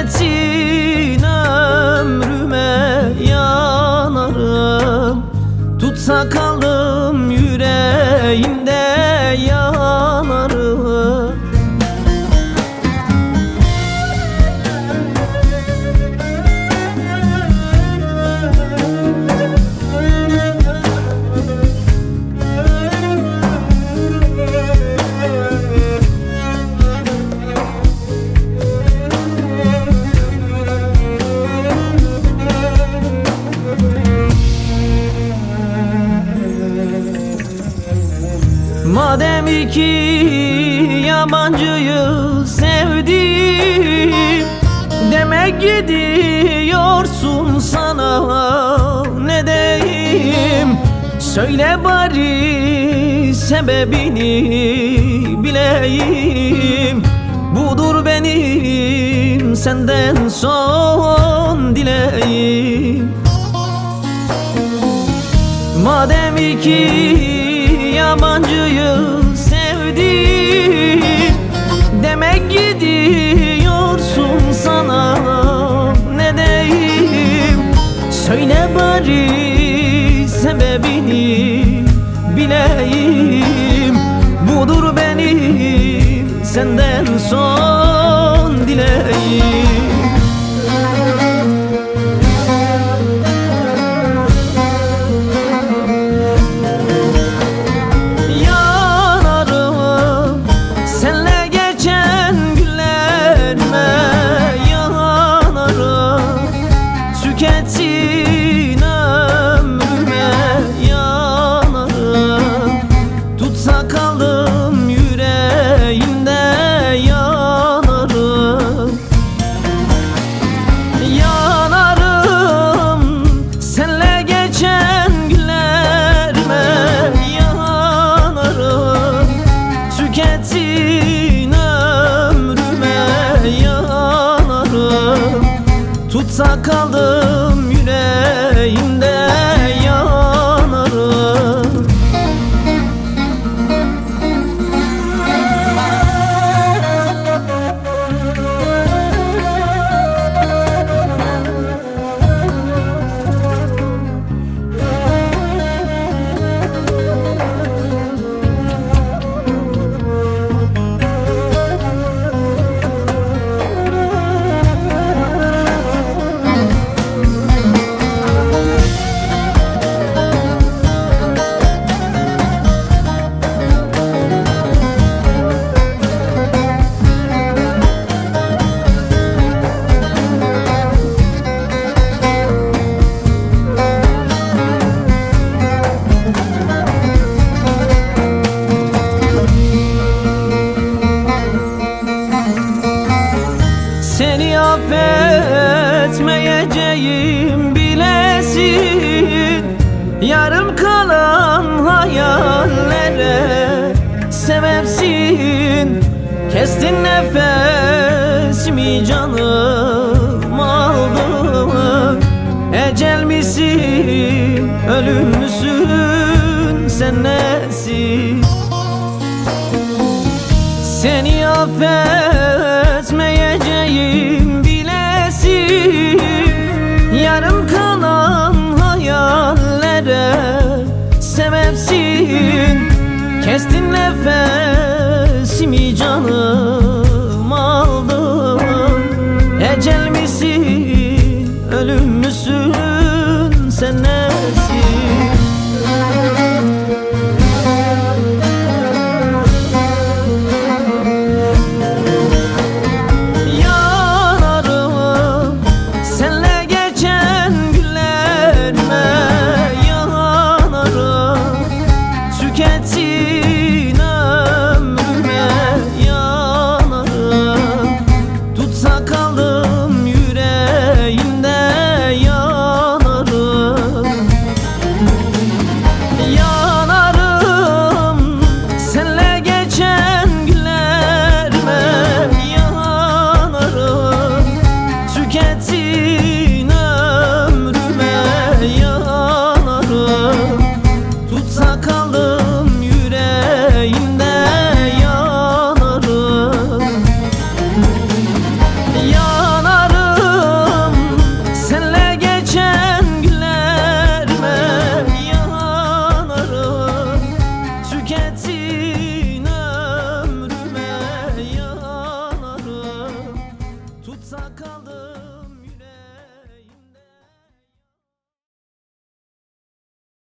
Tüketsin ömrüme yanarım. Tutsa kaldım yüreğimde yanarım. Madem iki yabancıyı sevdim, demek gidiyorsun, sana ne diyeyim? Söyle bari sebebini bileyim. Budur benim senden son dileğim. Madem iki yabancıyı sevdim, demek gidiyorsun, sana ne diyeyim? Söyle bari sebebini bileyim. Budur benim senden son dileğim. Tüketsin ömrüme yanarım. Tutsa kaldım yüreğimde yanarım. Yanarım senle geçen günlerime yanarım. Tüketsin ömrüme yanarım. Tutsa kaldım yüreğimde yanarım. Seni affetmeyeceğim bilesin. Yarım kalan hayallere sebepsin. Kestin nefesimi, canım aldın. Ecel misin, ölüm müsün, sen nesin? Seni affetmeyeceğim bilesin. Yarım kalan hayallere sebepsin. Kestin nefesimi, canım aldın. Ecel misin, ölüm müsün, sen nesin? Tüketsin ömrüme yanarım. Tutsa kaldım yüreğimde yanarım. Yanarım senle geçen günlerime yanarım. Tüketsin ömrüme yanarım. Tutsa kaldım